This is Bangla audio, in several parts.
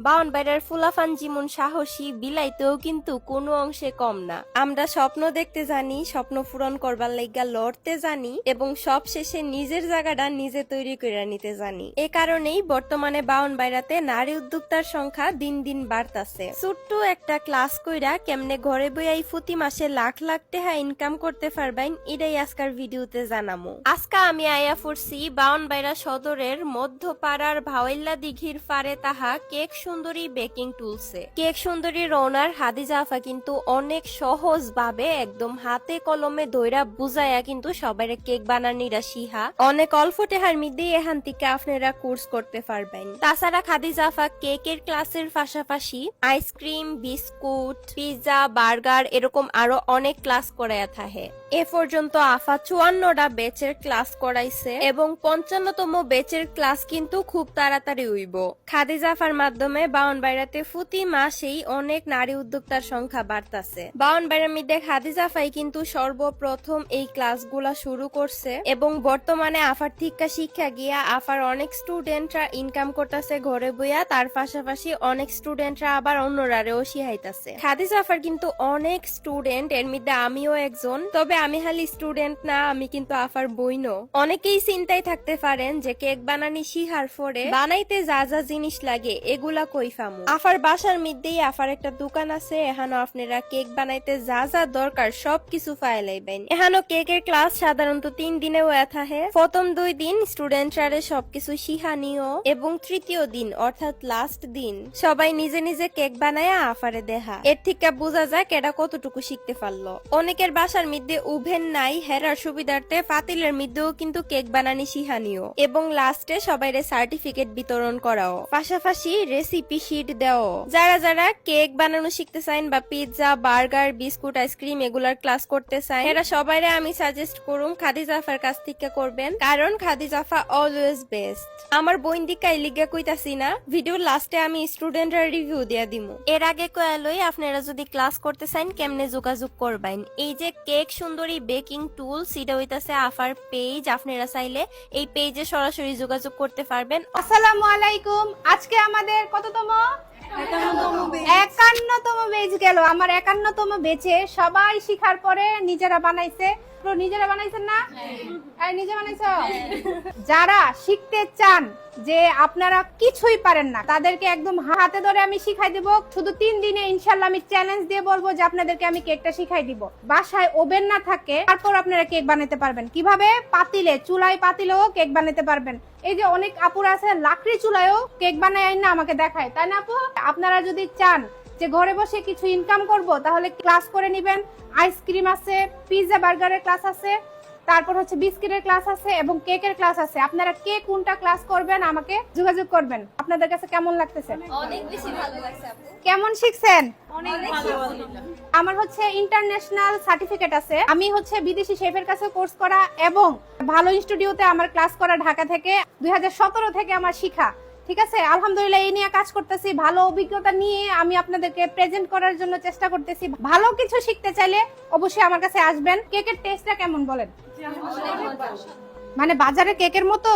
বাউনবাড়ির ফুলাফান যেমন সাহসী, বিলাইতেও কিন্তু কোনো অংশে কম না। আমরা স্বপ্ন দেখতে জানি, স্বপ্ন পূরণ করবার লাইগা লড়তে জানি এবং সব শেষে নিজের জায়গাটা নিজে তৈরি করে নিতে জানি। এ কারণেই বর্তমানে বাউনবাড়িতে নারী উদ্যোক্তার সংখ্যা দিন দিন বাড়তাছে। ছোট্ট একটা ক্লাস কইরা কেমনে ঘরে বইয়াই প্রতি মাসে লাখ লাখ টাকা ইনকাম করতে পারবেন, এটাই আজকের ভিডিওতে জানামু। আজকে আমি আয়া পড়ছি বাউনবাড়ি সদরের মধ্যপাড়ার ভাওয়াইল্লা দিঘির পারে তাহা কেক সুন্দরী বেকিং টুলসে। কেক সুন্দরীর ওনার হাদিজা আফা কিন্তু অনেক সহজ ভাবে একদম হাতে কলমে ধইরা বুঝাইয়া কিন্তু সবাইরে কেক বানানিরা শিহা। অনেক অল্প টাকার মধ্যে এখান থেকে আপনারা কোর্স করতে পারবেন। তাছাড়া খাদিজা আফা কেকের ক্লাসের পাশাপাশি আইসক্রিম, বিস্কুট, পিৎজা, বার্গার এরকম আরো অনেক ক্লাস করাইয়া থাকে। এ পর্যন্ত আফা 54টা ব্যাচের ক্লাস করাইছে এবং 55তম ব্যাচের ক্লাস কিন্তু খুব তাড়াতাড়ি হইব। খাদিজা আফার মাধ্যমে বাউনবাড়িতে প্রতি মাসেই অনেক নারী উদ্যোক্তার সংখ্যা বাড়তাছে। বাউনবাড়ির মধ্যে খাদিজা আফাই কিন্তু সর্বপ্রথম এই ক্লাসগুলা শুরু করছে এবং বর্তমানে আফার থিকা শিক্ষা গিয়া আফার অনেক স্টুডেন্টরা ইনকাম করতেছে ঘরে বইয়া, তার পাশাপাশি অনেক স্টুডেন্টরা আবার অন্যরারেও শিখাইতাছে। খাদিজা আফার কিন্তু অনেক স্টুডেন্ট, এর মধ্যে আমিও একজন। তবে আমি খালি স্টুডেন্ট না, আমি কিন্তু আফার বইনও। অনেকেই চিন্তায় থাকতে পারেন যে কেক বানানি শিখার পরে বানাইতে যা যা জিনিস লাগে এগুলা কই ফামু। আফার বাসার মধ্যেই আফার একটা দোকান আছে, এখানে আপনারা কেক বানাইতে যা যা দরকার সবকিছু পাই লাইবেন। এখানে কেকের ক্লাস সাধারণত 3 দিনে হয়ে থাকে। প্রথম 2 দিন স্টুডেন্টরা সবকিছু শিখানিও এবং তৃতীয় দিন অর্থাৎ লাস্ট দিন সবাই নিজে নিজে কেক বানায় আফারে দেখা। এর থেকে বোঝা যায় কেডা কতটুকু শিখতে পারলো। অনেকের বাসার মধ্যে ওভেন নাই, হেরার সুবিধার্থে পাতিলের মধ্যেও কিন্তু কেক বানানি শিখানিও এবং লাস্টে সবাইরে সার্টিফিকেট বিতরণ করাও, পাশাপাশি রেসিপি শিট দেও। যারা যারা কেক বানানো শিখতে চান বা পিৎজা, বার্গার, বিস্কুট, আইসক্রিম এগুলার ক্লাস করতে চান, এরা সবাইরে আমি সাজেস্ট করুম খাদিজা আফার কাছ থেকে করবেন, কারণ খাদিজা আফা অলওয়েজ বেস্ট। আমার বোন দিকাই লিগা কইতাছি না, ভিডিওর লাস্টে আমি স্টুডেন্টরা রিভিউ দিয়া দিমু। এর আগে কয়ালই আপনারা যদি ক্লাস করতে চান কেমনে যোগাযোগ করবেন। এই যে কেক সুন্দরী বেকিং টুল, সেটা হইতাছে আফার পেজ। আপনারা চাইলে এই পেজে সরাসরি যোগাযোগ করতে পারবেন। আসসালামু আলাইকুম। আজকে আমাদের কততম 51তম বেচ গেল। আমার 51তম বেচে সবাই শিখার পরে নিজেরা বানাইছে। নিজেরা বানাইছেন না? নিজে বানাইছো? যারা শিখতে চান যে আপনারা কিছুই পারেন না, তাদেরকে একদম হাতে ধরে আমি শিখাই দিব। শুধু 3 দিনে ইনশাল্লাহ আমি চ্যালেঞ্জ দিয়ে বলবো যে আপনাদেরকে আমি কেকটা শিখাই দিব। বাসায় ওভেন না থাকে তারপর আপনারা কেক বানাতে পারবেন। কিভাবে? পাতিলে, চুলায় পাতিলেও কেক বানাতে পারবেন। এই যে অনেক আপুরা আছে লাকড়ি চুলায়ও কেক বানায় না আমাকে দেখায়, তাই না আপু? আপনারা যদি চান যে ঘরে বসে কিছু ইনকাম করব, তাহলে ক্লাস করে নিবেন। আইসক্রিম আছে, পিৎজা, বার্গারের ক্লাস আছে, তারপর হচ্ছে বিস্কিটের ক্লাস আছে এবং কেকের ক্লাস আছে। আপনারা কে কোনটা ক্লাস করবেন আমাকে যোগাযোগ করবেন। আপনাদের কাছে কেমন লাগতেছে? অনেক বেশি ভালো লাগছে আপু। কেমন শিখছেন? অনেক ভালো। আমার হচ্ছে ইন্টারন্যাশনাল সার্টিফিকেট আছে। আমি হচ্ছে বিদেশি শেফের কাছে কোর্স করা এবং ভালো স্টুডিওতে আমার ক্লাস করা, ঢাকা থেকে 2017 থেকে আমার শিখা। ঠিক আছে, আলহামদুলিল্লাহ এই নিয়ে কাজ করতেছি। ভালো অভিজ্ঞতা নিয়ে আমি আপনাদেরকে প্রেজেন্ট করার জন্য চেষ্টা করতেছি। ভালো কিছু শিখতে চাইলে অবশ্যই আমার কাছে আসবেন। কেকের টেস্টটা কেমন বলেন? মানে বাজারে কেকের মতো?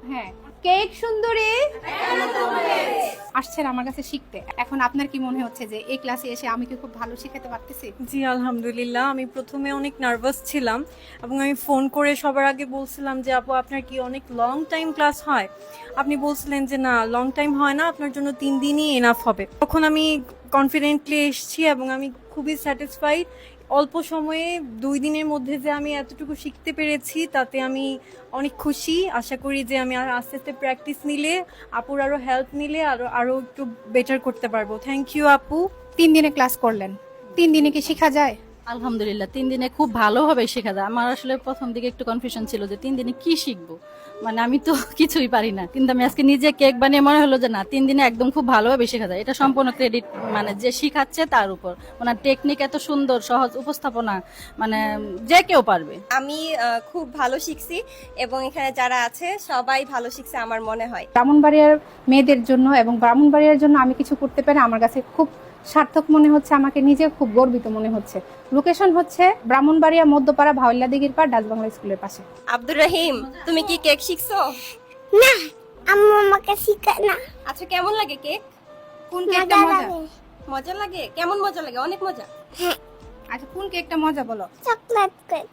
হ্যাঁ, কেক সুন্দরী আসছেন আমার কাছে শিখতে। এখন আপনার কি মনে হচ্ছে যে এই ক্লাসে এসে আমি কি খুব ভালো শিখাতে পারতেছি? জি আলহামদুলিল্লাহ। আমি প্রথমে অনেক নার্ভাস ছিলাম এবং আমি ফোন করে সবার আগে বলছিলাম যে আপু আপনার কি অনেক লং টাইম ক্লাস হয়? আপনি বলছিলেন যে না, লং টাইম হয় না, আপনার জন্য 3 দিনই এনাফ হবে। তখন আমি কনফিডেন্টলি এসেছি এবং আমি খুবই স্যাটিসফাইড। অল্প সময়ে 2 দিনের মধ্যে যে আমি এতটুকু শিখতে পেরেছি তাতে আমি অনেক খুশি। আশা করি যে আমি আর আস্তে আস্তে প্র্যাকটিস নিলে, আপুর আরো হেল্প নিলে আরো একটু বেটার করতে পারবো। থ্যাংক ইউ আপু। 3 দিনে ক্লাস করলেন, 3 দিনে কি শেখা যায়? আলহামদুলিল্লাহ 3 দিনে খুব ভালোভাবে শেখা যায়। আমার আসলে প্রথম দিকে একটু কনফিউশন ছিল যে 3 দিনে কি শিখবো, মানে আমি তো কিছুই পারি না। কিন্তু আমি আজকে নিজে কেক বানিয়ে মনে হলো যে না, 3 দিনে একদম খুব ভালোভাবে শেখা যায়। এটা সম্পূর্ণ ক্রেডিট মানে যে শিখাচ্ছে তার উপর। মানে টেকনিক এত সুন্দর, সহজ উপস্থাপনা, মানে যে কেউ পারবে। আমি খুব ভালো শিখছি এবং এখানে যারা আছে সবাই ভালো শিখছে আমার মনে হয়। ব্রাহ্মণবাড়িয়ার মেয়েদের জন্য এবং ব্রাহ্মণবাড়িয়ার জন্য আমি কিছু করতে পেরে আমার কাছে খুব সার্থক মনে হচ্ছে, আমাকে নিজে খুব গর্বিত মনে হচ্ছে। লোকেশন হচ্ছে ব্রাহ্মণবাড়িয়া মধ্যপাড়া ভাওয়াইল্লা দিঘির পাড় ডাচ বাংলা স্কুলের পাশে। আব্দুর রহিম, তুমি কি কেক শিখছো? না, আম্মু আমাকে শিখায় না। আচ্ছা কেমন লাগে কেক? কোন কেকটা মজা মজা? লাগে। মজা লাগে? কেমন মজা লাগে? অনেক মজা। হ্যাঁ, আচ্ছা কোন কেকটা মজা বলো? Chocolate cake.